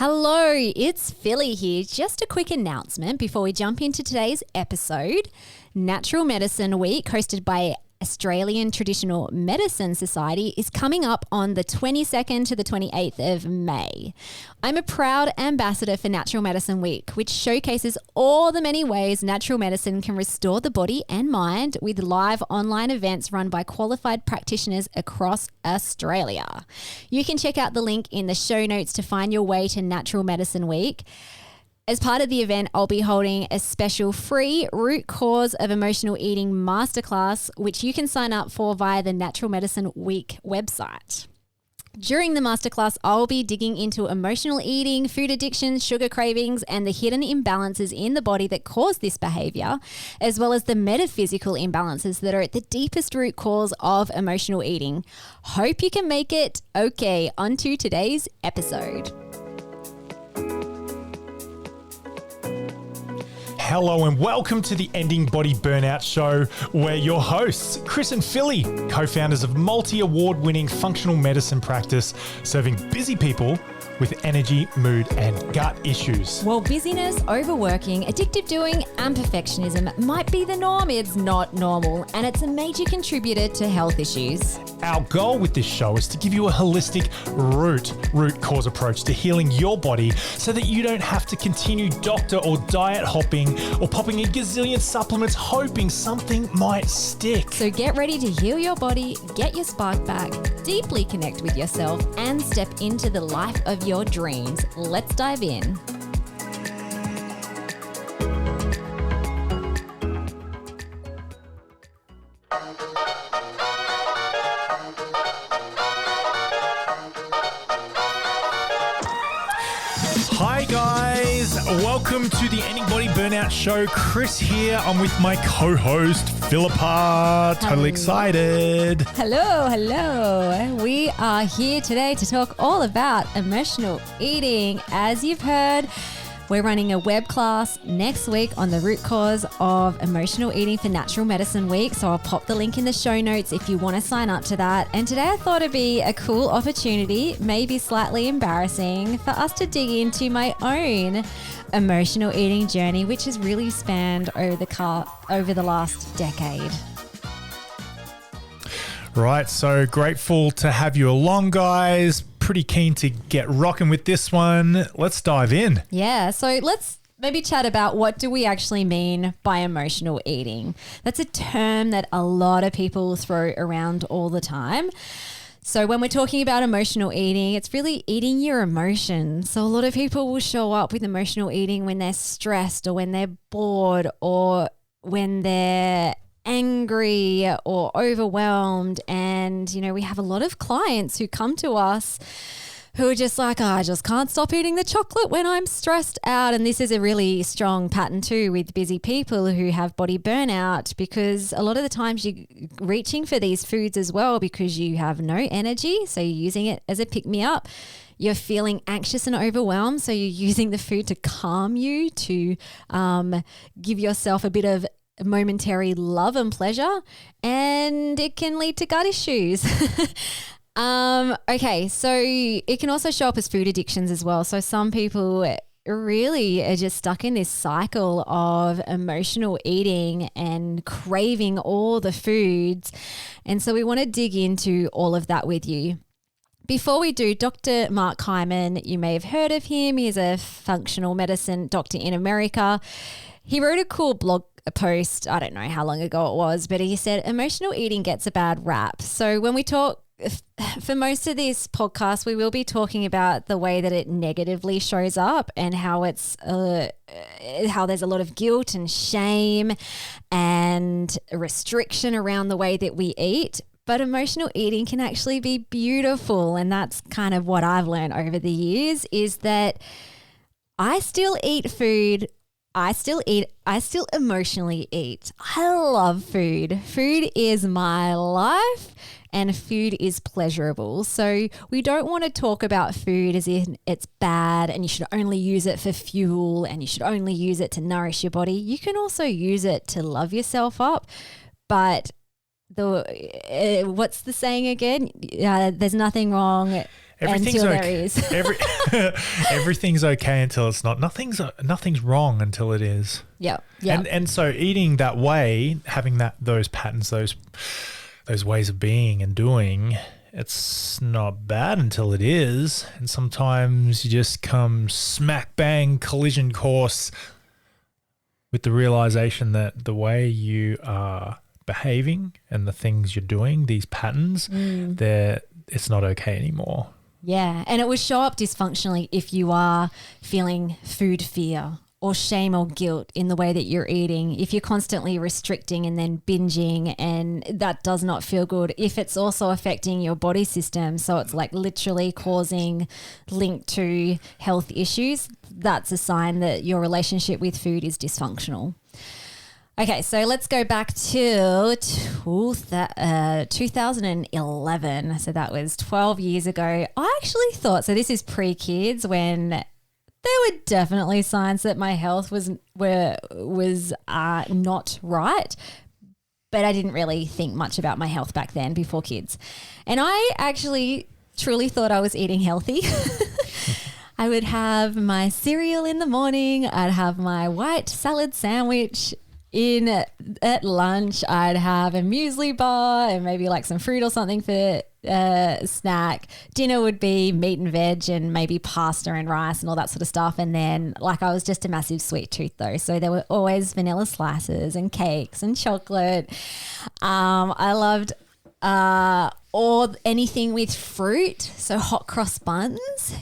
Hello, it's Philly here. Just a quick announcement before we jump into today's episode. Natural Medicine Week, hosted by Australian Traditional Medicine Society, is coming up on the 22nd to the 28th of May. I'm a proud ambassador for Natural Medicine Week, which showcases all the many ways natural medicine can restore the body and mind with live online events run by qualified practitioners across Australia. You can check out the link in the show notes to find your way to Natural Medicine Week. As part of the event, I'll be holding a special free root cause of emotional eating masterclass, which you can sign up for via the Natural Medicine Week website. During the masterclass, I'll be digging into emotional eating, food addictions, sugar cravings, and the hidden imbalances in the body that cause this behavior, as well as the metaphysical imbalances that are at the deepest root cause of emotional eating. Hope you can make it. Okay, on to today's episode. Hello and welcome to the Ending Body Burnout Show. We're your hosts, Chris and Philly, co-founders of multi-award-winning functional medicine practice, serving busy people with energy, mood, and gut issues. While busyness, overworking, addictive doing, and perfectionism might be the norm, it's not normal, and it's a major contributor to health issues. Our goal with this show is to give you a holistic root cause approach to healing your body so that you don't have to continue doctor or diet hopping or popping a gazillion supplements hoping something might stick. So get ready to heal your body, get your spark back, deeply connect with yourself, and step into the life of your dreams. Let's dive in. Hi guys, welcome to the Ending Body Burnout Show. Chris here. I'm with my co-host Philippa. Totally excited. Hello. We are here today to talk all about emotional eating. As you've heard, we're running a web class next week on the root cause of emotional eating for Natural Medicine Week. So I'll pop the link in the show notes if you want to sign up to that. And today I thought it'd be a cool opportunity, maybe slightly embarrassing, for us to dig into my own emotional eating journey, which has really spanned over the last decade. Right, so grateful to have you along, guys. Pretty keen to get rocking with this one. Let's dive in. Yeah, so let's maybe chat about what do we actually mean by emotional eating. That's a term that a lot of people throw around all the time. So when we're talking about emotional eating, it's really eating your emotions. So a lot of people will show up with emotional eating when they're stressed or when they're bored or when they're angry or overwhelmed. And, you know, we have a lot of clients who come to us who are just like, I just can't stop eating the chocolate when I'm stressed out. And this is a really strong pattern too with busy people who have body burnout, because a lot of the times you're reaching for these foods as well because you have no energy. So you're using it as a pick-me-up. You're feeling anxious and overwhelmed. So you're using the food to calm you, to give yourself a bit of momentary love and pleasure, and it can lead to gut issues. Okay, so it can also show up as food addictions as well. So some people really are just stuck in this cycle of emotional eating and craving all the foods. And so we want to dig into all of that with you. Before we do, Dr. Mark Hyman, you may have heard of him. He's a functional medicine doctor in America. He wrote a cool blog post, I don't know how long ago it was, but he said emotional eating gets a bad rap. So when we talk, for most of this podcast, we will be talking about the way that it negatively shows up and how it's how there's a lot of guilt and shame and restriction around the way that we eat. But emotional eating can actually be beautiful, and that's kind of what I've learned over the years, is that I still eat food. I still emotionally eat. I love food. Food is my life, and food is pleasurable. So we don't want to talk about food as if it's bad and you should only use it for fuel and you should only use it to nourish your body. You can also use it to love yourself up. But what's the saying again? There's nothing wrong. Everything's until okay. there is. Everything's okay until it's not. Nothing's wrong until it is. Yep. And so eating that way, having those patterns, those ways of being and doing, it's not bad until it is. And sometimes you just come smack bang collision course with the realization that the way you are behaving and the things you're doing, these patterns, it's not okay anymore. Yeah. And it would show up dysfunctionally if you are feeling food fear or shame or guilt in the way that you're eating. If you're constantly restricting and then binging, and that does not feel good. If it's also affecting your body system, so it's like literally causing link to health issues, that's a sign that your relationship with food is dysfunctional. Okay, so let's go back to 2011. So that was 12 years ago. I actually thought, so this is pre-kids, when there were definitely signs that my health was not right, but I didn't really think much about my health back then before kids. And I actually truly thought I was eating healthy. I would have my cereal in the morning. I'd have my white salad sandwich at lunch. I'd have a muesli bar and maybe like some fruit or something for snack. Dinner would be meat and veg and maybe pasta and rice and all that sort of stuff. And then like I was just a massive sweet tooth though. So there were always vanilla slices and cakes and chocolate. I loved anything with fruit. So hot cross buns,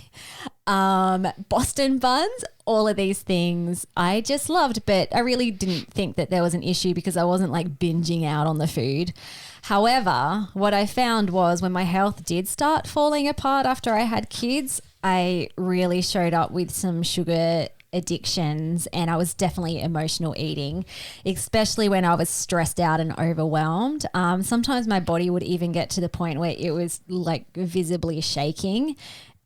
Boston buns, all of these things I just loved, but I really didn't think that there was an issue because I wasn't like binging out on the food. However, what I found was when my health did start falling apart after I had kids, I really showed up with some sugar addictions, and I was definitely emotional eating, especially when I was stressed out and overwhelmed. Sometimes my body would even get to the point where it was like visibly shaking,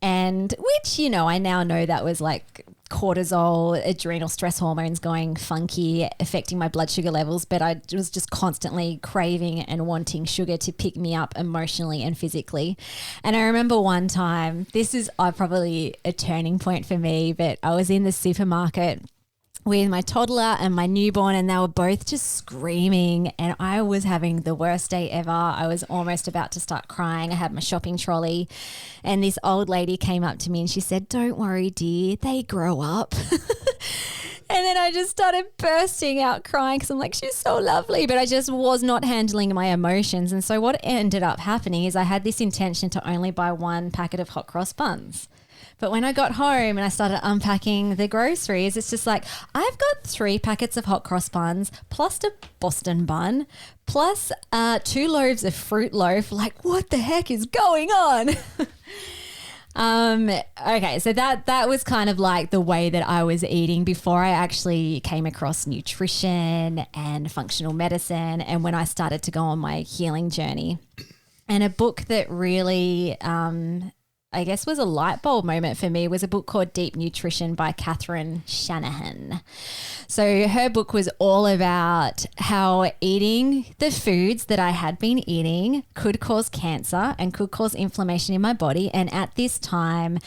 and which, you know, I now know that was like cortisol, adrenal stress hormones going funky, affecting my blood sugar levels, but I was just constantly craving and wanting sugar to pick me up emotionally and physically. And I remember one time, this is probably a turning point for me, but I was in the supermarket with my toddler and my newborn, and they were both just screaming, and I was having the worst day ever. I was almost about to start crying. I had my shopping trolley, and this old lady came up to me and she said, "Don't worry, dear, they grow up." And then I just started bursting out crying because I'm like, she's so lovely, but I just was not handling my emotions. And so what ended up happening is I had this intention to only buy one packet of hot cross buns. But when I got home and I started unpacking the groceries, it's just like, I've got 3 packets of hot cross buns plus a Boston bun plus 2 loaves of fruit loaf. Like, what the heck is going on? Okay, so that was kind of like the way that I was eating before I actually came across nutrition and functional medicine, and when I started to go on my healing journey. And a book that really I guess was a light bulb moment for me was a book called Deep Nutrition by Catherine Shanahan. So her book was all about how eating the foods that I had been eating could cause cancer and could cause inflammation in my body. And at this time,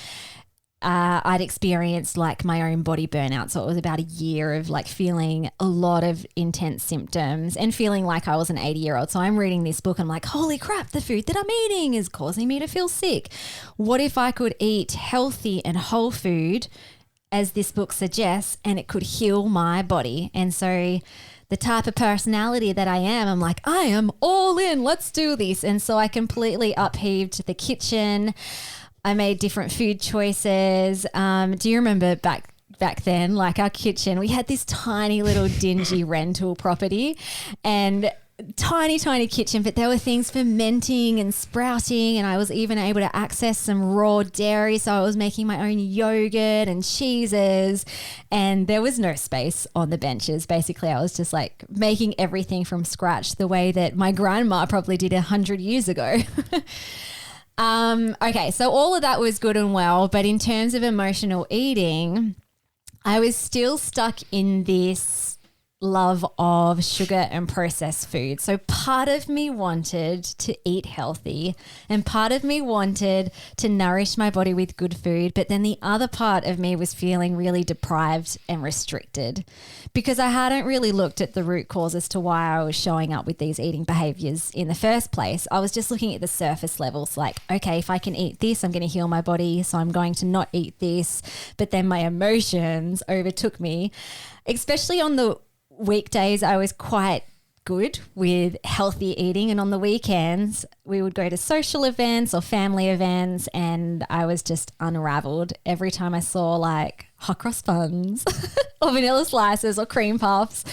I'd experienced like my own body burnout. So it was about a year of like feeling a lot of intense symptoms and feeling like I was an 80-year-old. So I'm reading this book and I'm like, holy crap, the food that I'm eating is causing me to feel sick. What if I could eat healthy and whole food, as this book suggests, and it could heal my body? And so the type of personality that I am, I'm like, I am all in, let's do this. And so I completely upheaved the kitchen. I made different food choices. Do you remember back then, like our kitchen, we had this tiny little dingy rental property and tiny kitchen, but there were things fermenting and sprouting, and I was even able to access some raw dairy. So I was making my own yogurt and cheeses, and there was no space on the benches. Basically, I was just like making everything from scratch the way that my grandma probably did 100 years ago. Okay, so all of that was good and well, but in terms of emotional eating, I was still stuck in this love of sugar and processed food. So part of me wanted to eat healthy and part of me wanted to nourish my body with good food. But then the other part of me was feeling really deprived and restricted because I hadn't really looked at the root cause as to why I was showing up with these eating behaviors in the first place. I was just looking at the surface levels like, okay, if I can eat this, I'm going to heal my body. So I'm going to not eat this. But then my emotions overtook me, especially on the weekdays. I was quite good with healthy eating, and on the weekends we would go to social events or family events and I was just unraveled every time I saw like hot cross buns or vanilla slices or cream puffs.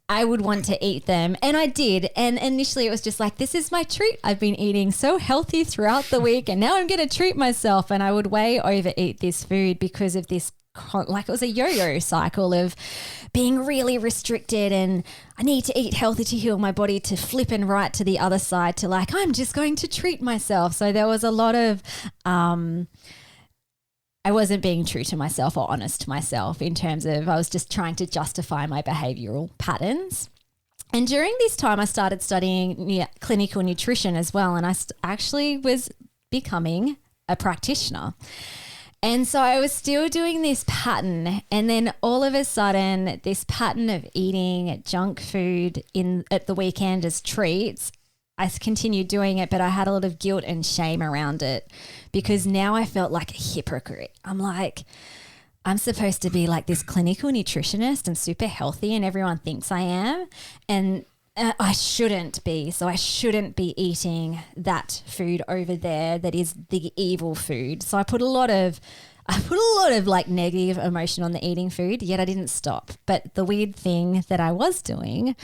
I would want to eat them, and I did. And initially it was just like, this is my treat. I've been eating so healthy throughout the week and now I'm going to treat myself. And I would way overeat this food because of this, like it was a yo-yo cycle of being really restricted and I need to eat healthy to heal my body, to flipping right to the other side to like, I'm just going to treat myself. So there was a lot of, I wasn't being true to myself or honest to myself in terms of I was just trying to justify my behavioral patterns. And during this time, I started studying clinical nutrition as well. And I actually was becoming a practitioner. And so I was still doing this pattern, and then all of a sudden this pattern of eating junk food at the weekend as treats, I continued doing it, but I had a lot of guilt and shame around it because now I felt like a hypocrite. I'm like, I'm supposed to be like this clinical nutritionist and super healthy and everyone thinks I am, and I shouldn't be. So I shouldn't be eating that food over there that is the evil food. So I put a lot of like negative emotion on the eating food, yet I didn't stop. But the weird thing that I was doing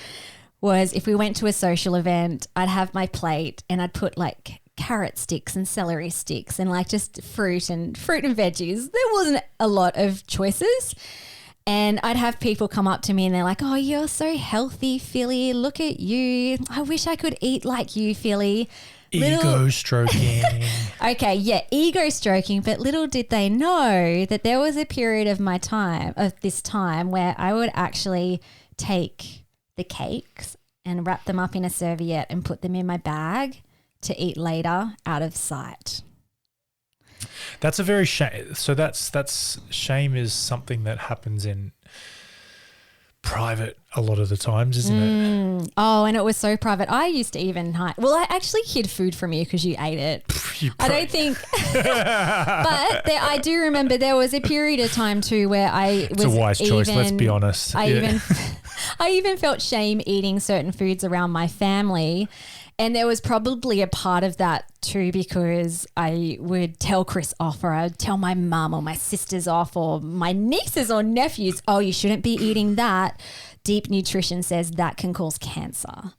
was if we went to a social event, I'd have my plate and I'd put like carrot sticks and celery sticks and like just fruit and veggies. There wasn't a lot of choices. And I'd have people come up to me and they're like, oh, you're so healthy, Philly. Look at you. I wish I could eat like you, Philly. Ego stroking. Okay, yeah, ego stroking. But little did they know that there was a period of this time where I would actually take the cakes and wrap them up in a serviette and put them in my bag to eat later out of sight. That's a very shame. So that's shame is something that happens in private a lot of the times, isn't it? Oh, and it was so private. I used to even hide. Well, I actually hid food from you because you ate it. I don't think. But I do remember there was a period of time too where It's a wise choice. Let's be honest. I even felt shame eating certain foods around my family. And there was probably a part of that too because I would tell Chris off, or I would tell my mum or my sisters off, or my nieces or nephews, oh, you shouldn't be eating that. Deep nutrition says that can cause cancer.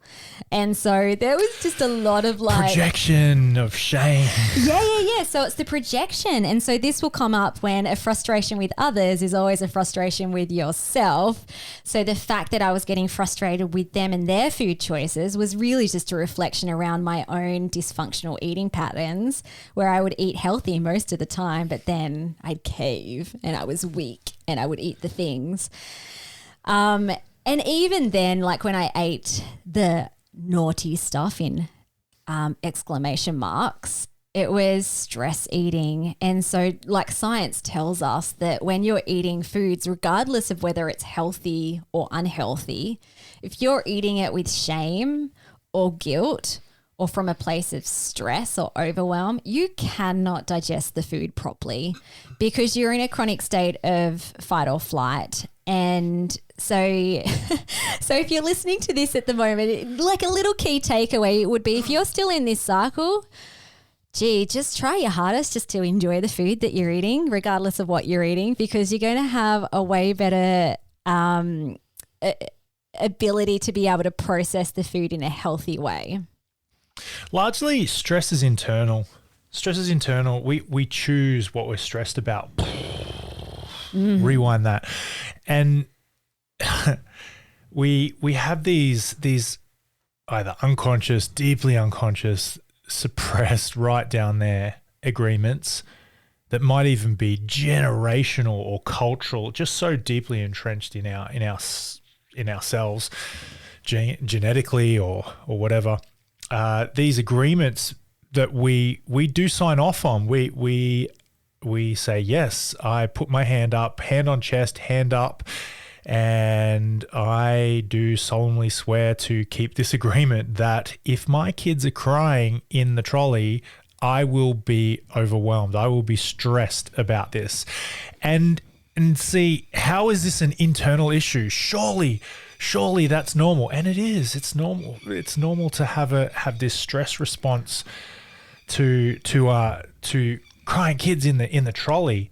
And so there was just a lot of like projection of shame. Yeah. So it's the projection. And so this will come up when a frustration with others is always a frustration with yourself. So the fact that I was getting frustrated with them and their food choices was really just a reflection around my own dysfunctional eating patterns, where I would eat healthy most of the time, but then I'd cave and I was weak and I would eat the things. And even then, like when I ate the naughty stuff in exclamation marks, it was stress eating. And so like science tells us that when you're eating foods, regardless of whether it's healthy or unhealthy, if you're eating it with shame or guilt or from a place of stress or overwhelm, you cannot digest the food properly because you're in a chronic state of fight or flight. And so if you're listening to this at the moment, like a little key takeaway would be if you're still in this cycle, just try your hardest just to enjoy the food that you're eating, regardless of what you're eating, because you're going to have a way better ability to be able to process the food in a healthy way. Largely, stress is internal. We choose what we're stressed about. Rewind that. And we have these either unconscious, deeply unconscious, suppressed right down there agreements that might even be generational or cultural, just so deeply entrenched in our in ourselves, genetically or whatever. These agreements that we do sign off on, we say, yes, I put my hand up, hand on chest, hand up, and I do solemnly swear to keep this agreement that if my kids are crying in the trolley, I will be overwhelmed. I will be stressed about this. And see, how is this an internal issue? Surely that's normal. And it is. It's normal. It's normal to have this stress response to crying kids in the trolley.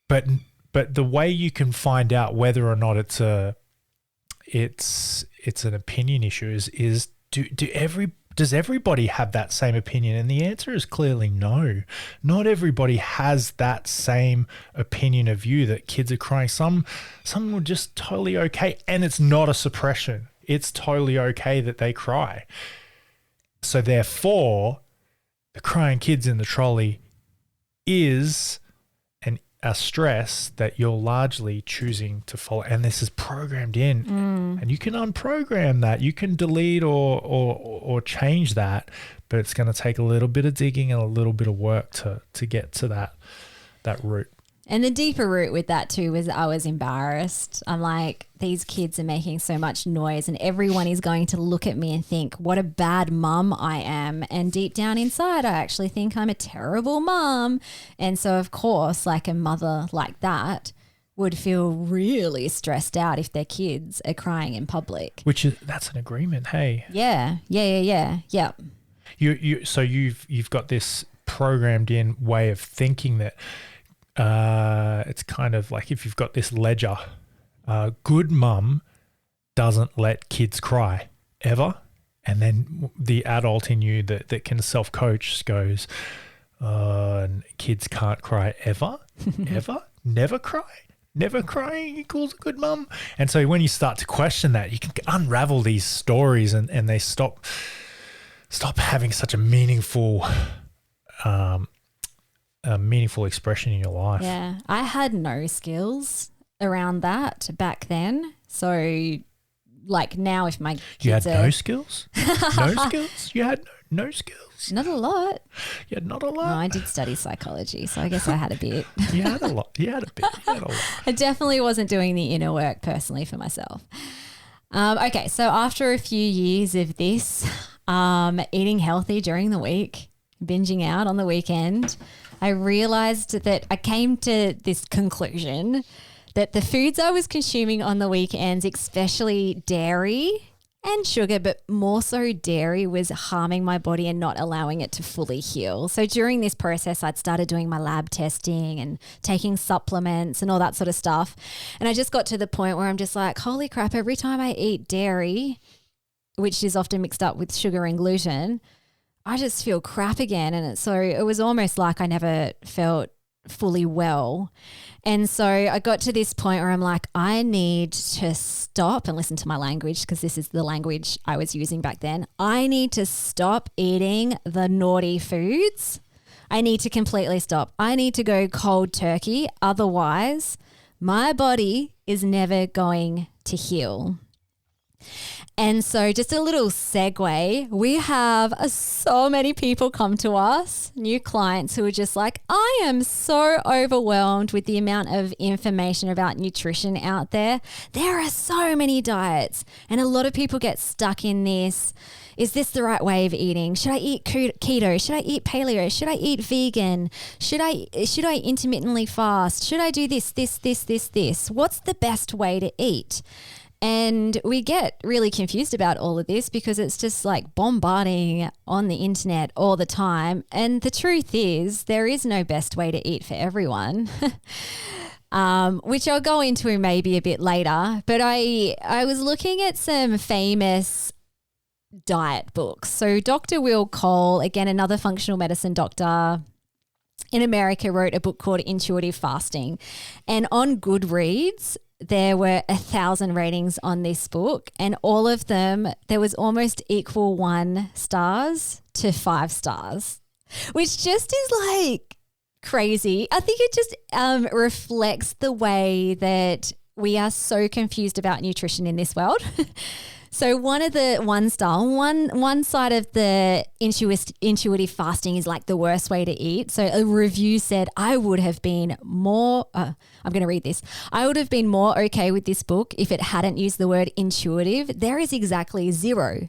But the way you can find out whether or not it's an opinion issue is does everybody have that same opinion? And the answer is clearly no. Not everybody has that same opinion of you that kids are crying. Some are just totally okay, and it's not a suppression. It's totally okay that they cry. So therefore, the crying kids in the trolley is a stress that you're largely choosing to follow, and this is programmed in. And you can unprogram that. You can delete or change that, but it's going to take a little bit of digging and a little bit of work to get to that root. And the deeper root with that too was I was embarrassed. I'm like, these kids are making so much noise and everyone is going to look at me and think what a bad mum I am. And deep down inside, I actually think I'm a terrible mum. And so of course, like a mother like that would feel really stressed out if their kids are crying in public. That's an agreement. Hey. Yeah. So you've got this programmed in way of thinking that, it's kind of like if you've got this ledger, good mum doesn't let kids cry ever. And then the adult in you that can self-coach goes, kids can't cry ever, never crying equals a good mum. And so when you start to question that, you can unravel these stories and they stop having such a meaningful expression in your life. Yeah. I had no skills around that back then. So like now if my kids You had no skills? No skills? You had no skills? Not a lot. You had not a lot? No, I did study psychology, so I guess I had a bit. You had a lot. You had a bit. You had a lot. I definitely wasn't doing the inner work personally for myself. Okay, so after a few years of this, eating healthy during the week, binging out on the weekend, I realized that I came to this conclusion that the foods I was consuming on the weekends, especially dairy and sugar, but more so dairy, was harming my body and not allowing it to fully heal. So during this process, I'd started doing my lab testing and taking supplements and all that sort of stuff. And I just got to the point where I'm just like, holy crap, every time I eat dairy, which is often mixed up with sugar and gluten, I just feel crap again. And so it was almost like I never felt fully well. And so I got to this point where I'm like, I need to stop and listen to my language, because this is the language I was using back then. I need to stop eating the naughty foods. I need to completely stop. I need to go cold turkey. Otherwise, my body is never going to heal. And so just a little segue, we have so many people come to us, new clients who are just like, I am so overwhelmed with the amount of information about nutrition out there. There are so many diets and a lot of people get stuck in this. Is this the right way of eating? Should I eat keto? Should I eat paleo? Should I eat vegan? Should I intermittently fast? Should I do this? What's the best way to eat? And we get really confused about all of this because it's just like bombarding on the internet all the time. And the truth is there is no best way to eat for everyone, which I'll go into maybe a bit later. But I was looking at some famous diet books. So Dr. Will Cole, again, another functional medicine doctor in America, wrote a book called Intuitive Fasting. And on Goodreads, there were 1,000 ratings on this book, and all of them, there was almost equal 1 stars to 5 stars, which just is like crazy. I think it just reflects the way that we are so confused about nutrition in this world. So one side of the intuitive fasting is like the worst way to eat. So a review said, I would have been more, I'm going to read this. I would have been more okay with this book if it hadn't used the word intuitive. There is exactly zero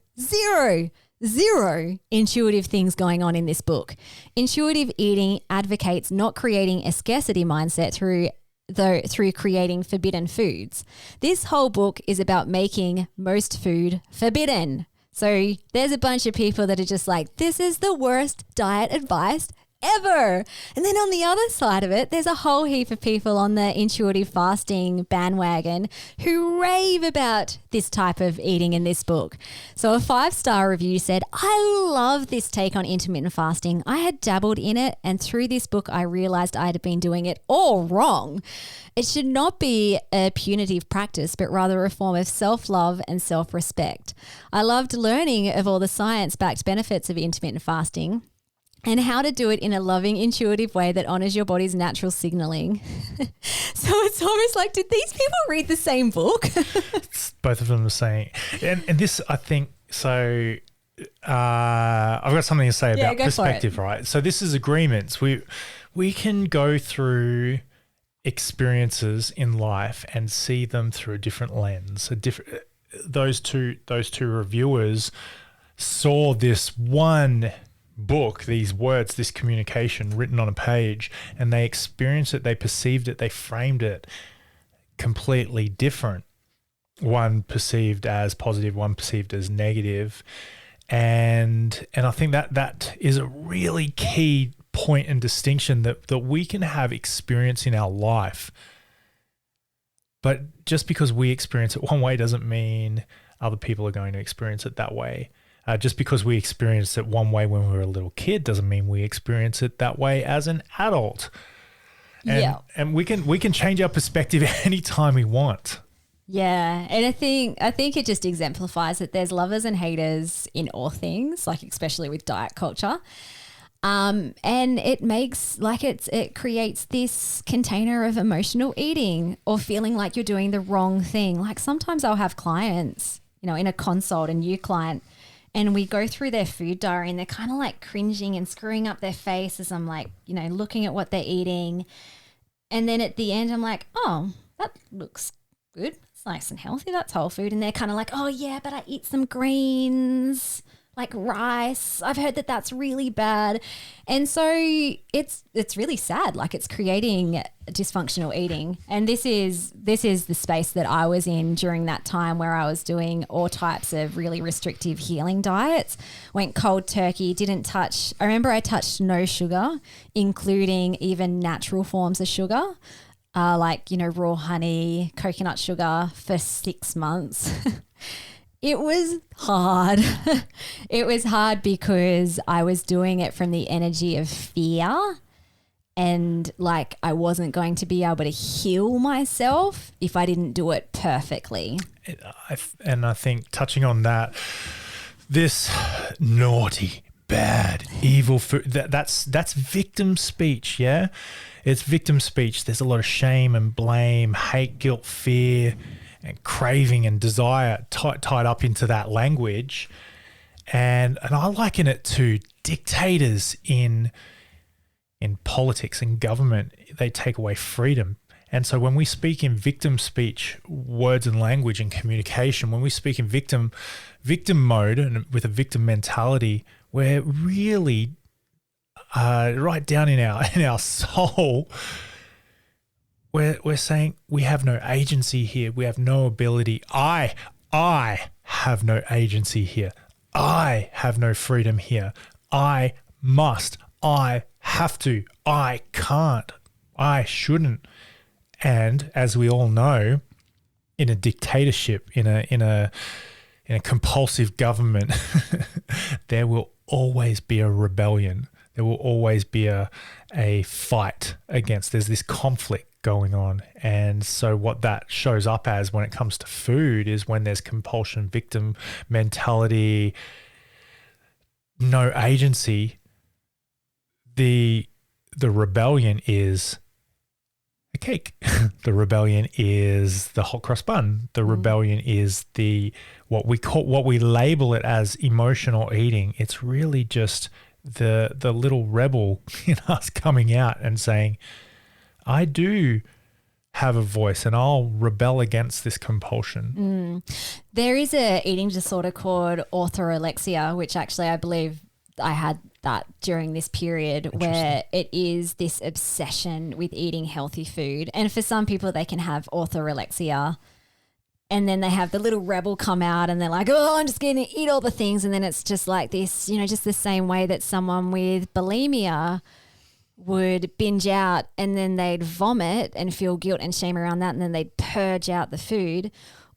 intuitive things going on in this book. Intuitive eating advocates not creating a scarcity mindset through creating forbidden foods. This whole book is about making most food forbidden. So there's a bunch of people that are just like, this is the worst diet advice ever. And then on the other side of it, there's a whole heap of people on the intuitive fasting bandwagon who rave about this type of eating in this book. So a 5-star review said, I love this take on intermittent fasting. I had dabbled in it, and through this book, I realized I had been doing it all wrong. It should not be a punitive practice, but rather a form of self-love and self-respect. I loved learning of all the science-backed benefits of intermittent fasting and how to do it in a loving, intuitive way that honors your body's natural signaling. So it's almost like, did these people read the same book? Both of them are saying, and this, I think, so I've got something to say about perspective, right? So this is agreements. We can go through experiences in life and see them through a different lens. Those two reviewers saw this one book, these words, this communication written on a page, and they experienced it, they perceived it, they framed it completely different. One perceived as positive, one perceived as negative. And I think that is a really key point and distinction, that we can have experience in our life, but just because we experience it one way doesn't mean other people are going to experience it that way. Just because we experienced it one way when we were a little kid doesn't mean we experience it that way as an adult. And we can change our perspective anytime we want. Yeah, and I think it just exemplifies that there's lovers and haters in all things, like especially with diet culture. And it makes it creates this container of emotional eating or feeling like you're doing the wrong thing. Like sometimes I'll have clients, in a consult, a new client, and we go through their food diary and they're kind of like cringing and screwing up their face as I'm like, looking at what they're eating. And then at the end, I'm like, oh, that looks good. It's nice and healthy. That's whole food. And they're kind of like, oh yeah, but I eat some greens, like rice. I've heard that that's really bad. And so it's really sad. Like it's creating dysfunctional eating. And this is the space that I was in during that time where I was doing all types of really restrictive healing diets. Went cold turkey, I remember I touched no sugar, including even natural forms of sugar. Like, raw honey, coconut sugar for 6 months. It was hard. It was hard because I was doing it from the energy of fear, and like I wasn't going to be able to heal myself if I didn't do it perfectly. And I think touching on that, this naughty, bad, evil food, that's victim speech, yeah? It's victim speech. There's a lot of shame and blame, hate, guilt, fear, and craving and desire tied up into that language. And I liken it to dictators in politics and government. They take away freedom. And so when we speak in victim speech, words and language and communication, when we speak in victim mode and with a victim mentality, we're really right down in our soul, we're saying we have no agency here. We have no ability. I have no agency here. I have no freedom here. I must. I have to. I can't. I shouldn't. And as we all know, in a dictatorship, in a compulsive government, there will always be a rebellion. There will always be a fight against. There's this conflict going on. And so what that shows up as when it comes to food is when there's compulsion, victim mentality, no agency, the rebellion is, cake. The rebellion is the hot cross bun. The rebellion is what we label it as emotional eating. It's really just the little rebel in us coming out and saying, I do have a voice and I'll rebel against this compulsion. There is a eating disorder called orthorexia, which actually I believe I had that during this period, where it is this obsession with eating healthy food. And for some people, they can have orthorexia and then they have the little rebel come out and they're like, oh, I'm just going to eat all the things. And then it's just like this, just the same way that someone with bulimia would binge out and then they'd vomit and feel guilt and shame around that, and then they'd purge out the food.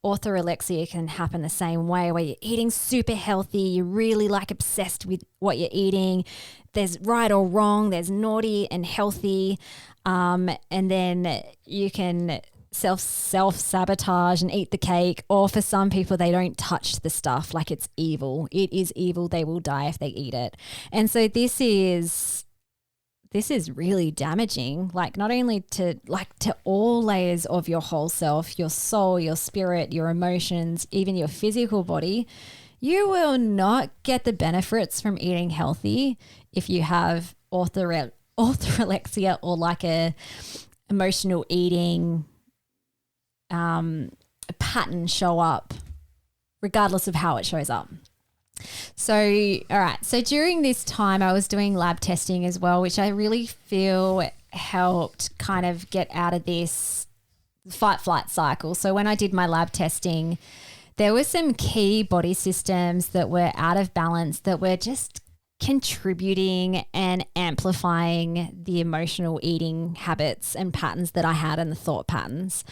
Orthorexia can happen the same way, where you're eating super healthy, you're really like obsessed with what you're eating. There's right or wrong, there's naughty and healthy, and then you can self-sabotage and eat the cake. Or for some people, they don't touch the stuff, like it's evil. It is evil. They will die if they eat it. And so this is really damaging, like not only to all layers of your whole self, your soul, your spirit, your emotions, even your physical body. You will not get the benefits from eating healthy if you have orthorexia or like a emotional eating pattern show up, regardless of how it shows up. So, all right. So during this time, I was doing lab testing as well, which I really feel helped kind of get out of this fight-flight cycle. So when I did my lab testing, there were some key body systems that were out of balance, that were just contributing and amplifying the emotional eating habits and patterns that I had, and the thought patterns.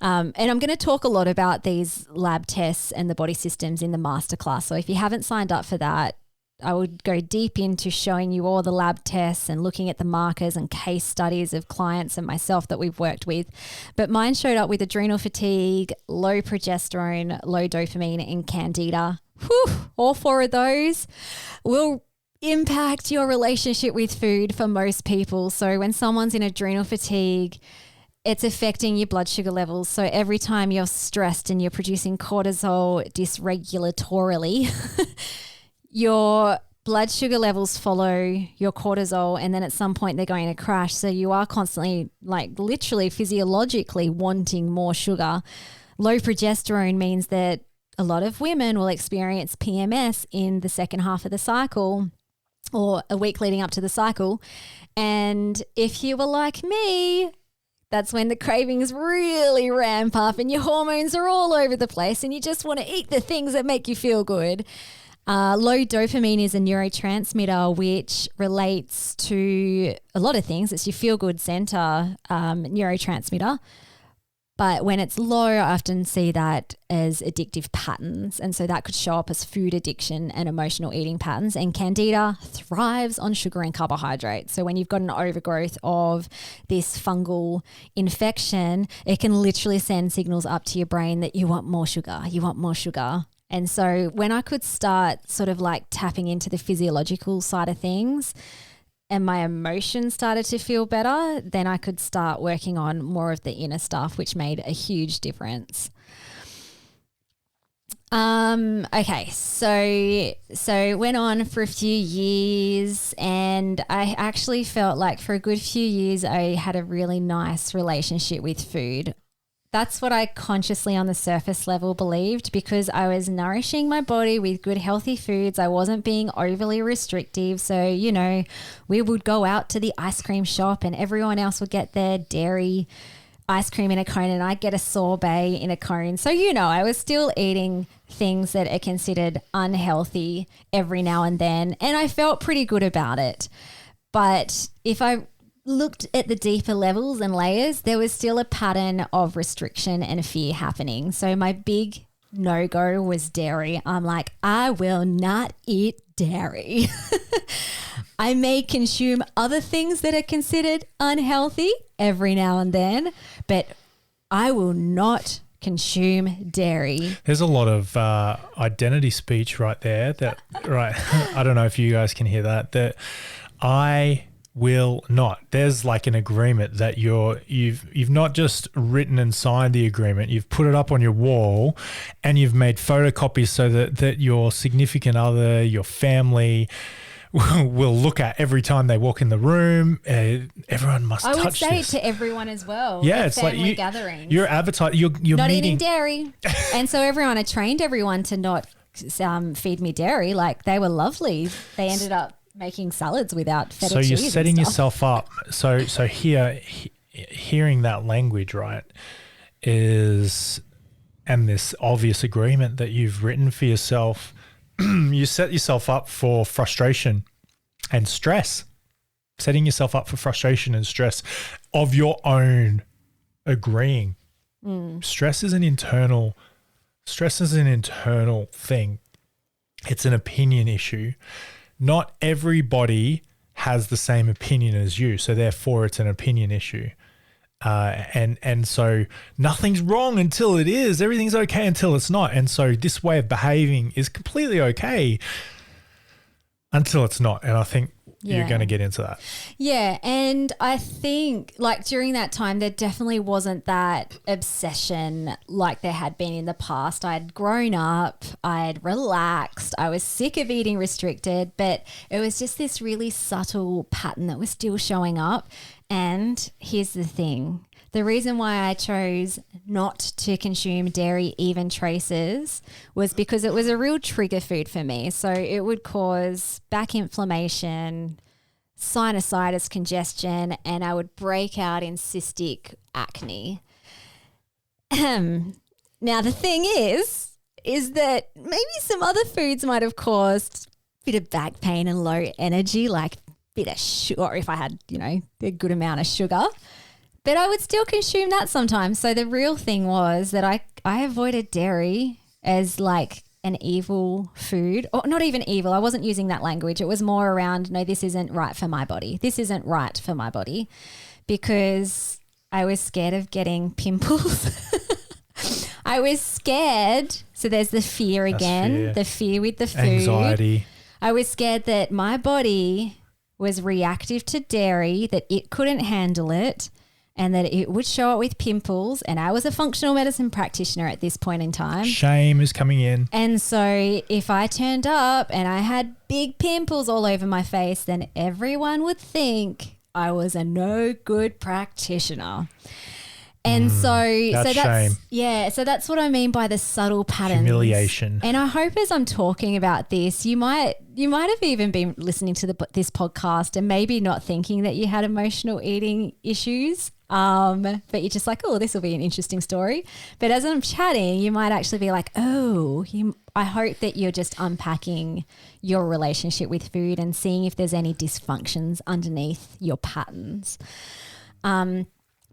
And I'm going to talk a lot about these lab tests and the body systems in the masterclass. So if you haven't signed up for that, I would go deep into showing you all the lab tests and looking at the markers and case studies of clients and myself that we've worked with. But mine showed up with adrenal fatigue, low progesterone, low dopamine, and candida. Whew, all four of those will impact your relationship with food for most people. So when someone's in adrenal fatigue, it's affecting your blood sugar levels. So every time you're stressed and you're producing cortisol dysregulatorily, your blood sugar levels follow your cortisol, and then at some point they're going to crash. So you are constantly, like literally physiologically, wanting more sugar. Low progesterone means that a lot of women will experience PMS in the second half of the cycle, or a week leading up to the cycle. And if you were like me, that's when the cravings really ramp up and your hormones are all over the place and you just want to eat the things that make you feel good. Low dopamine is a neurotransmitter which relates to a lot of things. It's your feel-good center neurotransmitter. But when it's low, I often see that as addictive patterns. And so that could show up as food addiction and emotional eating patterns. And candida thrives on sugar and carbohydrates. So when you've got an overgrowth of this fungal infection, it can literally send signals up to your brain that you want more sugar, you want more sugar. And so when I could start sort of like tapping into the physiological side of things, and my emotions started to feel better, then I could start working on more of the inner stuff, which made a huge difference. Okay, so went on for a few years, and I actually felt like for a good few years I had a really nice relationship with food. That's what I consciously on the surface level believed, because I was nourishing my body with good healthy foods. I wasn't being overly restrictive. So, we would go out to the ice cream shop and everyone else would get their dairy ice cream in a cone and I'd get a sorbet in a cone. So, I was still eating things that are considered unhealthy every now and then, and I felt pretty good about it. But if I looked at the deeper levels and layers, there was still a pattern of restriction and fear happening. So my big no-go was dairy. I'm like, I will not eat dairy. I may consume other things that are considered unhealthy every now and then, but I will not consume dairy. There's a lot of identity speech right there. Right. I don't know if you guys can hear that. That I will not. There's like an agreement that you've not just written and signed the agreement, you've put it up on your wall and you've made photocopies so that your significant other, your family will look at every time they walk in the room. Everyone must touch this. I would say it to everyone as well. Yeah, it's like gatherings. You're advertising. You're not meeting. eating dairy. And so I trained everyone to not feed me dairy. Like, they were lovely. They ended up making salads without feta cheese. So you're setting yourself up. So hearing that language, right, is, and this obvious agreement that you've written for yourself, you set yourself up for frustration and stress. Setting yourself up for frustration and stress of your own agreeing. Stress is an internal thing. It's an opinion issue. Not everybody has the same opinion as you, so therefore it's an opinion issue. And so nothing's wrong until it is. Everything's okay until it's not. And so this way of behaving is completely okay until it's not. And I think you're going to get into that. Yeah. And I think like during that time, there definitely wasn't that obsession like there had been in the past. I'd grown up, I'd relaxed, I was sick of eating restricted, but it was just this really subtle pattern that was still showing up. And here's the thing. The reason why I chose not to consume dairy, even traces, was because it was a real trigger food for me. So it would cause back inflammation, sinusitis, congestion, and I would break out in cystic acne. Now, the thing is that maybe some other foods might have caused a bit of back pain and low energy, like bit of sugar, or if I had, a good amount of sugar. But I would still consume that sometimes. So the real thing was that I avoided dairy as like an evil food, or not even evil. I wasn't using that language. It was more around, no, this isn't right for my body. This isn't right for my body, because I was scared of getting pimples. I was scared. So there's the fear again, the fear with the food. Anxiety. I was scared that my body was reactive to dairy, that it couldn't handle it, and that it would show up with pimples. And I was a functional medicine practitioner at this point in time. Shame is coming in. And so if I turned up and I had big pimples all over my face, then everyone would think I was a no good practitioner. And that's shame. Yeah, so that's what I mean by the subtle patterns. Humiliation. And I hope as I'm talking about this, you might have even been listening to this podcast and maybe not thinking that you had emotional eating issues, but you're just like, oh, this will be an interesting story. But as I'm chatting, you might actually be like, I hope that you're just unpacking your relationship with food and seeing if there's any dysfunctions underneath your patterns.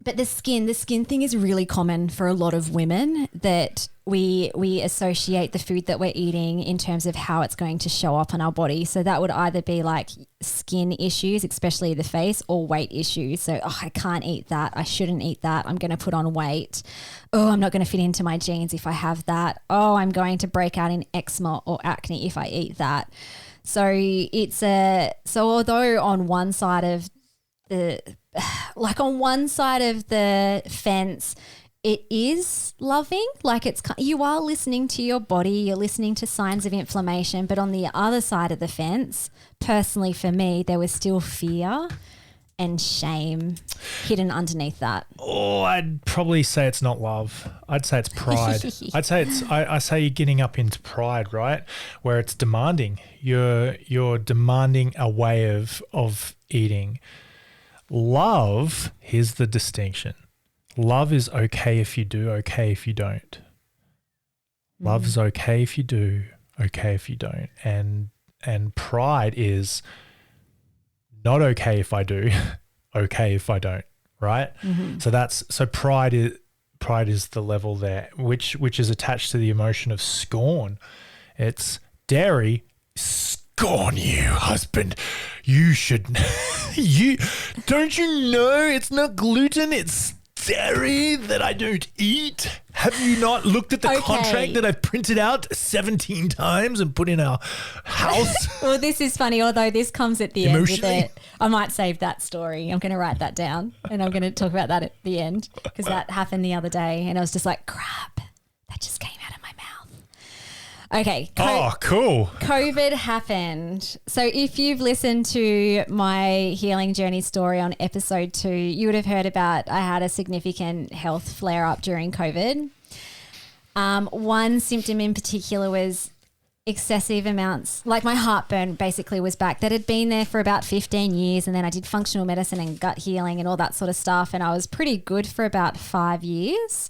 But the skin thing is really common for a lot of women, that we associate the food that we're eating in terms of how it's going to show up on our body. So that would either be like skin issues, especially the face, or weight issues. So, I can't eat that. I shouldn't eat that. I'm going to put on weight. Oh, I'm not going to fit into my jeans if I have that. Oh, I'm going to break out in eczema or acne if I eat that. So although on one side of the fence, it is loving, like you are listening to your body, you're listening to signs of inflammation. But on the other side of the fence, personally for me, there was still fear and shame hidden underneath that. Oh, I'd probably say it's not love. I'd say it's pride. I say you're getting up into pride, right? Where it's demanding. You're demanding a way of eating. Love, here's the distinction. Love is okay if you do, okay if you don't. Love is okay if you do, okay if you don't. And pride is not okay if I do, okay if I don't, right? Mm-hmm. So pride is the level there, which is attached to the emotion of scorn. It's dairy. Scorn you, husband. You should. Don't you know it's not gluten? It's dairy that I don't eat? Have you not looked at the contract that I've printed out 17 times and put in our house? Well, this is funny, although this comes at the end with Emotionally? it. I might save that story. I'm going to write that down and I'm going to talk about that at the end because that happened the other day and I was just like, crap, that just came out of my mouth. Okay. Cool. COVID happened. So if you've listened to my healing journey story on episode 2, you would have heard about I had a significant health flare up during COVID. One symptom in particular was excessive amounts, like my heartburn basically was back. That had been there for about 15 years and then I did functional medicine and gut healing and all that sort of stuff and I was pretty good for about 5 years.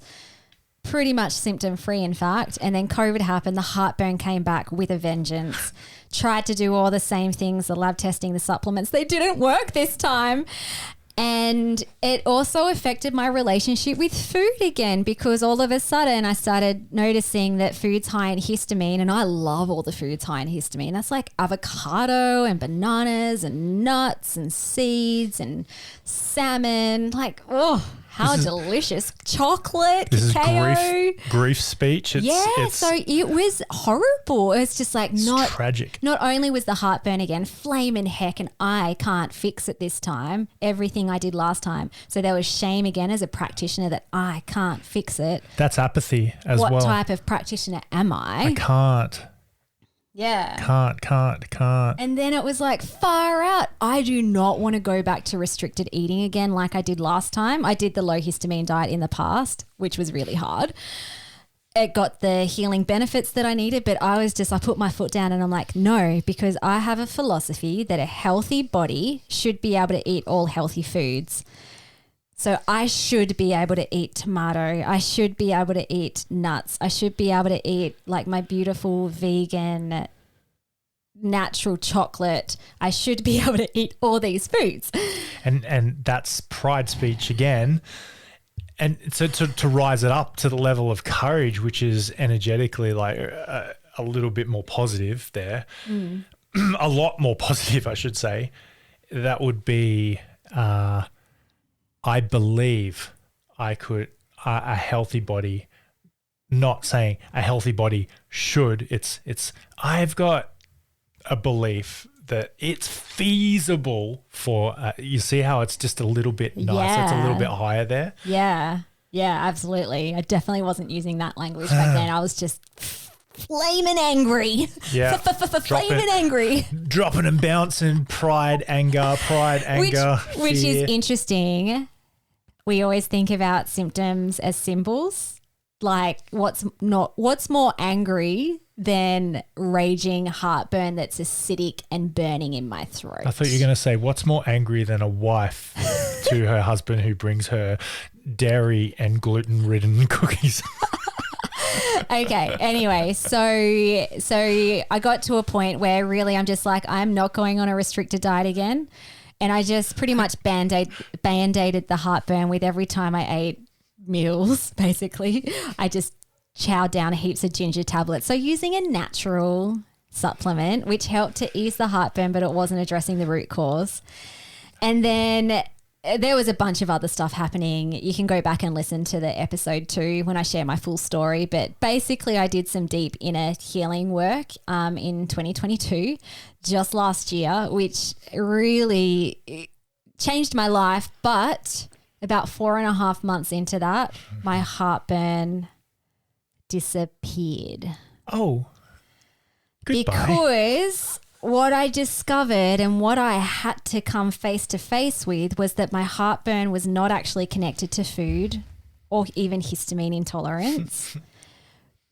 Pretty much symptom free, in fact. And then COVID happened. The heartburn came back with a vengeance. Tried to do all the same things, the lab testing, the supplements. They didn't work this time. And it also affected my relationship with food again because all of a sudden I started noticing that food's high in histamine and I love all the foods high in histamine. That's like avocado and bananas and nuts and seeds and salmon. Like, how delicious. Chocolate, cacao. Is grief speech. So it was horrible. It's just like it's tragic. Not only was the heartburn again, flaming heck, and I can't fix it this time, everything I did last time. So there was shame again as a practitioner that I can't fix it. That's apathy as well. What type of practitioner am I? I can't. Yeah. Can't. And then it was like, far out. I do not want to go back to restricted eating again like I did last time. I did the low histamine diet in the past, which was really hard. It got the healing benefits that I needed, but I put my foot down and I'm like, no, because I have a philosophy that a healthy body should be able to eat all healthy foods. So I should be able to eat tomato. I should be able to eat nuts. I should be able to eat like my beautiful vegan natural chocolate. I should be able to eat all these foods. And that's pride speech again. And so to rise it up to the level of courage, which is energetically like a little bit more positive there, a lot more positive, I should say, that would be I believe I could, a healthy body, not saying a healthy body should, I've got a belief that it's feasible for, you see how it's just a little bit nicer, it's a little bit higher there? Yeah, absolutely. I definitely wasn't using that language back then. I was just flaming angry. Yeah. Flaming angry. Dropping and bouncing, pride, anger, which is fear. Interesting. We always think about symptoms as symbols. Like what's more angry than raging heartburn that's acidic and burning in my throat? I thought you were going to say, what's more angry than a wife to her husband who brings her dairy and gluten-ridden cookies? Okay. Anyway, so I got to a point where really I'm just like, I'm not going on a restricted diet again. And I just pretty much band-aided the heartburn with every time I ate meals, basically. I just chowed down heaps of ginger tablets. So using a natural supplement, which helped to ease the heartburn, but it wasn't addressing the root cause. And then there was a bunch of other stuff happening. You can go back and listen to the episode 2 when I share my full story. But basically I did some deep inner healing work in 2022, just last year, which really changed my life. But about 4.5 months into that, my heartburn disappeared. Oh, goodbye. Because what I discovered and what I had to come face to face with was that my heartburn was not actually connected to food or even histamine intolerance,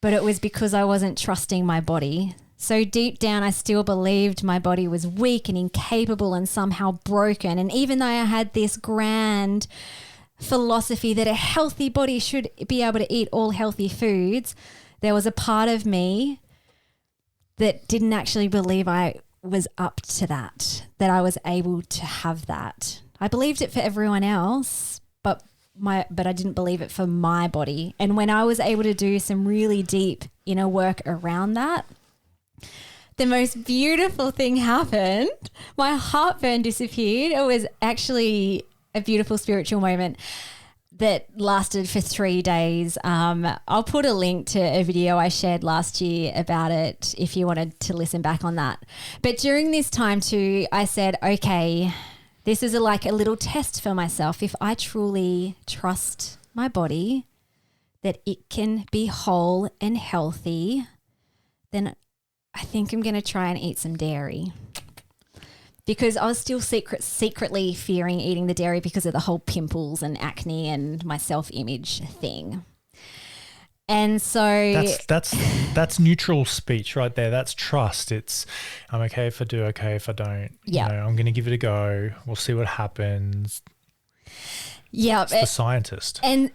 but it was because I wasn't trusting my body. So deep down, I still believed my body was weak and incapable and somehow broken. And even though I had this grand philosophy that a healthy body should be able to eat all healthy foods, there was a part of me that didn't actually believe I was up to that I was able to have that. I believed it for everyone else, but I didn't believe it for my body. And when I was able to do some really deep inner work around that, the most beautiful thing happened. My heartburn disappeared. It was actually a beautiful spiritual moment. that lasted for 3 days. I'll put a link to a video I shared last year about it if you wanted to listen back on that. But during this time too, I said, okay, this is like a little test for myself. If I truly trust my body that it can be whole and healthy, then I think I'm going to try and eat some dairy. Because I was still secretly fearing eating the dairy because of the whole pimples and acne and my self-image thing. And so that's neutral speech right there. That's trust. It's I'm okay if I do, okay if I don't. Yeah. You know, I'm going to give it a go. We'll see what happens. Yeah, it's the scientist. And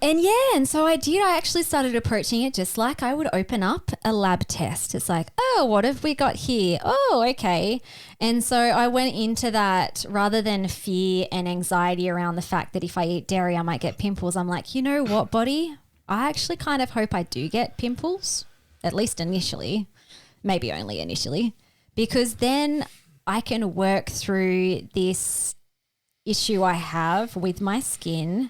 so I actually started approaching it just like I would open up a lab test. It's like, oh, what have we got here? Oh, okay. And so I went into that rather than fear and anxiety around the fact that if I eat dairy, I might get pimples. I'm like, you know what, body? I actually kind of hope I do get pimples, at least initially, maybe only initially, because then I can work through this issue I have with my skin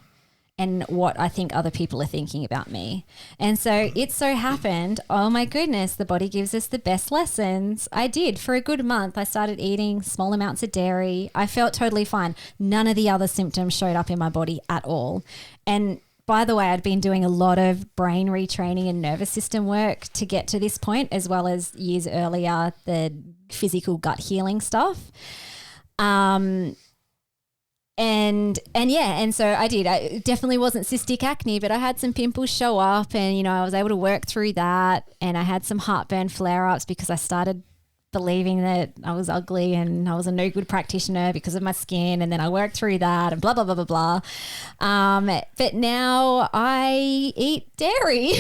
and what I think other people are thinking about me. And so it so happened, oh my goodness, the body gives us the best lessons. I did. For a good month, I started eating small amounts of dairy. I felt totally fine. None of the other symptoms showed up in my body at all. And by the way, I'd been doing a lot of brain retraining and nervous system work to get to this point, as well as years earlier, the physical gut healing stuff. And so I did. I definitely wasn't cystic acne, but I had some pimples show up and, you know, I was able to work through that, and I had some heartburn flare-ups because I started believing that I was ugly and I was a no good practitioner because of my skin, and then I worked through that and blah, blah, blah, blah, blah. But now I eat dairy.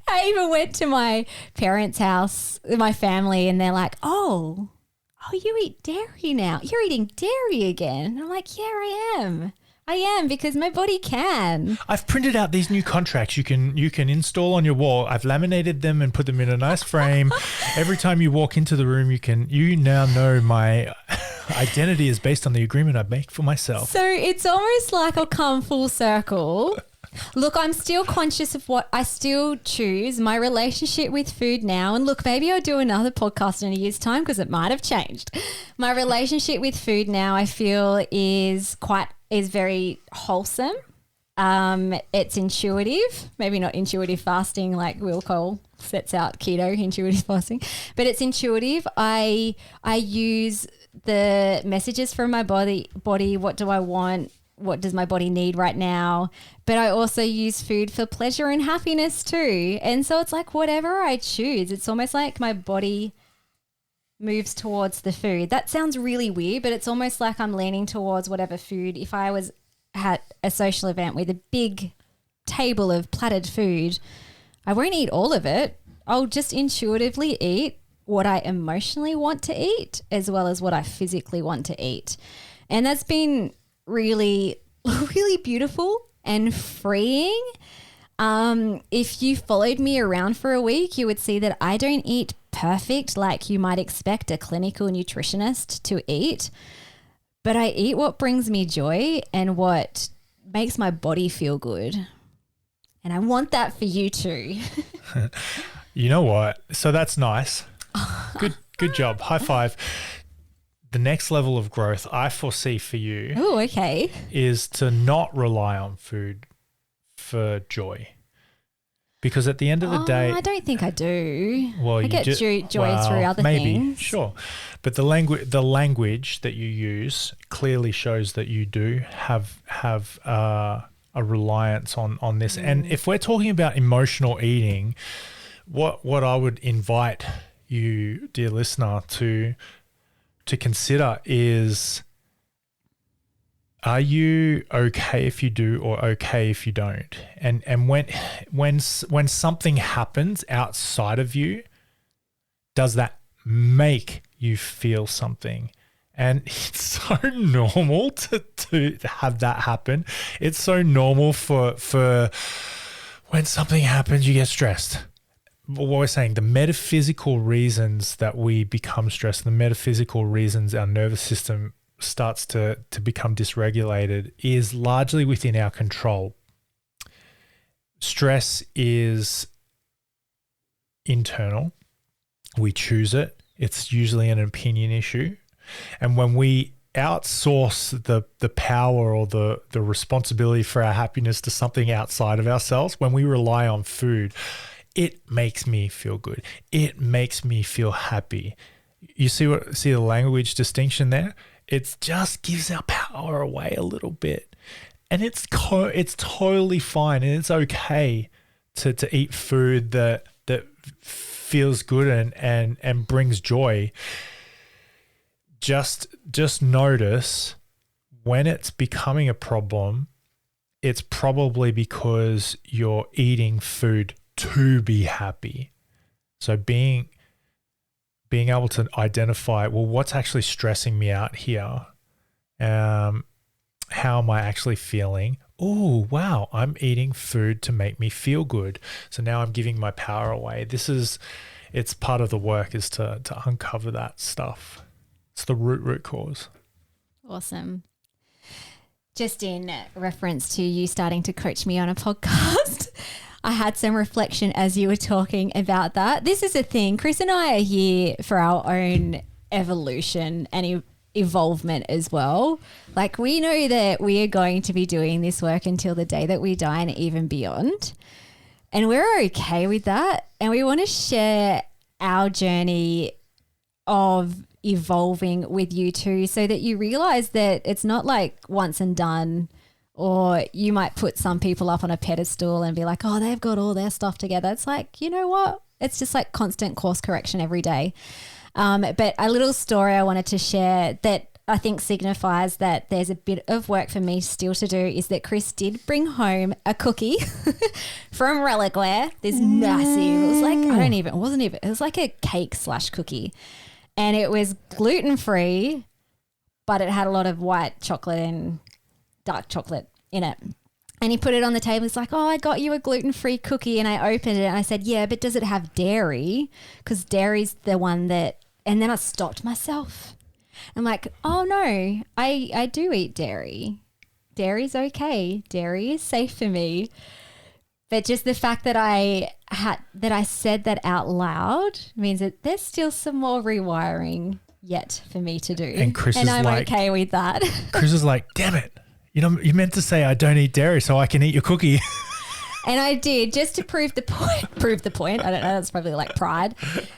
I even went to my parents' house, my family, and they're like, oh, you eat dairy now. You're eating dairy again. And I'm like, yeah, I am because my body can. I've printed out these new contracts you can install on your wall. I've laminated them and put them in a nice frame. Every time you walk into the room, you now know my identity is based on the agreement I make for myself. So it's almost like I'll come full circle. Look, I'm still conscious of what I still choose, my relationship with food now. And look, maybe I'll do another podcast in a year's time because it might have changed. My relationship with food now, I feel, is very wholesome. It's intuitive, maybe not intuitive fasting like Will Cole sets out keto, intuitive fasting, but it's intuitive. I use the messages from my body. What do I want? What does my body need right now? But I also use food for pleasure and happiness too. And so it's like whatever I choose, it's almost like my body moves towards the food. That sounds really weird, but it's almost like I'm leaning towards whatever food. If I was at a social event with a big table of platted food, I won't eat all of it. I'll just intuitively eat what I emotionally want to eat as well as what I physically want to eat. And that's been really, really beautiful and freeing. If you followed me around for a week, you would see that I don't eat perfect like you might expect a clinical nutritionist to eat, but I eat what brings me joy and what makes my body feel good. And I want that for you too. You know what? So that's nice. Good job. High five. The next level of growth I foresee for you is to not rely on food for joy. Because at the end of the day, I don't think I do. Well, I get joy through other things. Sure. But the language that you use clearly shows that you do have a reliance on this. And if we're talking about emotional eating, what I would invite you, dear listener, to consider is, are you okay if you do or okay if you don't? And when something happens outside of you, does that make you feel something? And it's so normal to have that happen. It's so normal for when something happens, you get stressed. What we're saying, the metaphysical reasons that we become stressed, the metaphysical reasons our nervous system starts to become dysregulated is largely within our control. stress is internal. We choose it. It's usually an opinion issue. And when we outsource the power or the responsibility for our happiness to something outside of ourselves, when we rely on food, it makes me feel good. It makes me feel happy. You see the language distinction there? It just gives our power away a little bit. And it's totally fine, and it's okay to eat food that feels good and brings joy. Just notice when it's becoming a problem, it's probably because you're eating food to be happy. So being able to identify, well, what's actually stressing me out here? How am I actually feeling? Oh, wow, I'm eating food to make me feel good. So now I'm giving my power away. It's part of the work is to uncover that stuff. It's the root cause. Awesome. Just in reference to you starting to coach me on a podcast, I had some reflection as you were talking about that. This is a thing. Chris and I are here for our own evolution and evolvement as well. Like, we know that we are going to be doing this work until the day that we die and even beyond. And we're okay with that. And we want to share our journey of evolving with you too, so that you realize that it's not like once and done, or you might put some people up on a pedestal and be like, oh, they've got all their stuff together. It's like, you know what? It's just like constant course correction every day. But a little story I wanted to share that I think signifies that there's a bit of work for me still to do is that Chris did bring home a cookie from Reliquare. This massive, it was like a cake / cookie. And it was gluten-free, but it had a lot of white chocolate and dark chocolate in it. And he put it on the table. He's like, oh, I got you a gluten-free cookie. And I opened it and I said, yeah, but does it have dairy? Because dairy's the one that, and then I stopped myself. I'm like, oh no, I do eat dairy. Dairy's okay. Dairy is safe for me. But just the fact that I said that out loud means that there's still some more rewiring yet for me to do. And I'm okay with that. Chris is like, damn it. You know, you meant to say I don't eat dairy so I can eat your cookie. And I did, just to prove the point. I don't know, that's probably like pride.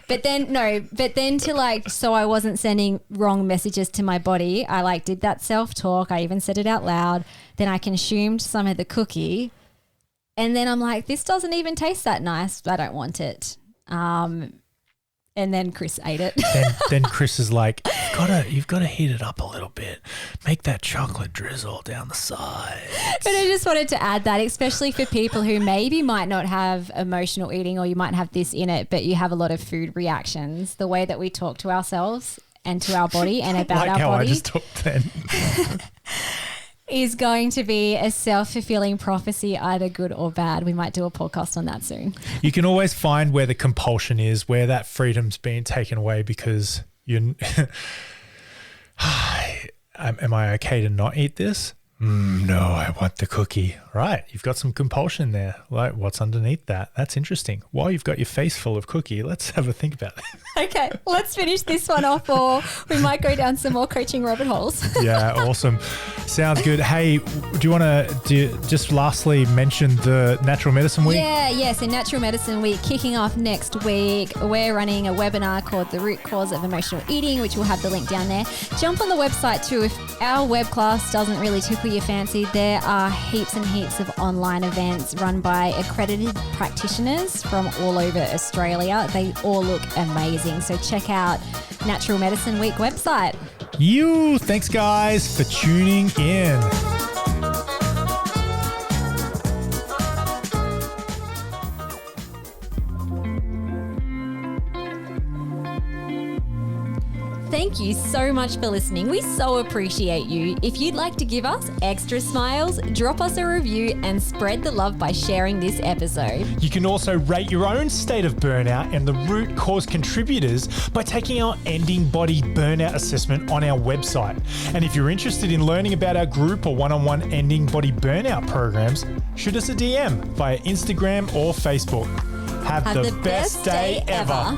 But then so I wasn't sending wrong messages to my body. I did that self-talk. I even said it out loud. Then I consumed some of the cookie. And then I'm like, this doesn't even taste that nice. I don't want it. And then Chris ate it. Then Chris is like, you've got to heat it up a little bit. Make that chocolate drizzle down the side. But I just wanted to add that, especially for people who maybe might not have emotional eating, or you might have this in it, but you have a lot of food reactions. The way that we talk to ourselves and to our body and about our body. Like how I just talked then. Is going to be a self-fulfilling prophecy, either good or bad. We might do a podcast on that soon. You can always find where the compulsion is, where that freedom's being taken away because you. Am I okay to not eat this? No, I want the cookie. Right, you've got some compulsion there. Like, what's underneath that? That's interesting. While you've got your face full of cookie, let's have a think about that. Okay, let's finish this one off, or we might go down some more coaching rabbit holes. Yeah, awesome. Sounds good. Hey, do you want to just lastly mention the Natural Medicine Week? Yeah. So Natural Medicine Week kicking off next week. We're running a webinar called The Root Cause of Emotional Eating, which we'll have the link down there. Jump on the website too. If our web class doesn't really tickle your fancy, there are heaps and heaps of online events run by accredited practitioners from all over Australia. They all look amazing. So check out Natural Medicine Week website. Thanks guys for tuning in. Thank you so much for listening. We so appreciate you. If you'd like to give us extra smiles, drop us a review and spread the love by sharing this episode. You can also rate your own state of burnout and the root cause contributors by taking our Ending Body Burnout assessment on our website. And if you're interested in learning about our group or one-on-one Ending Body Burnout programs, shoot us a DM via Instagram or Facebook. Have the best day ever.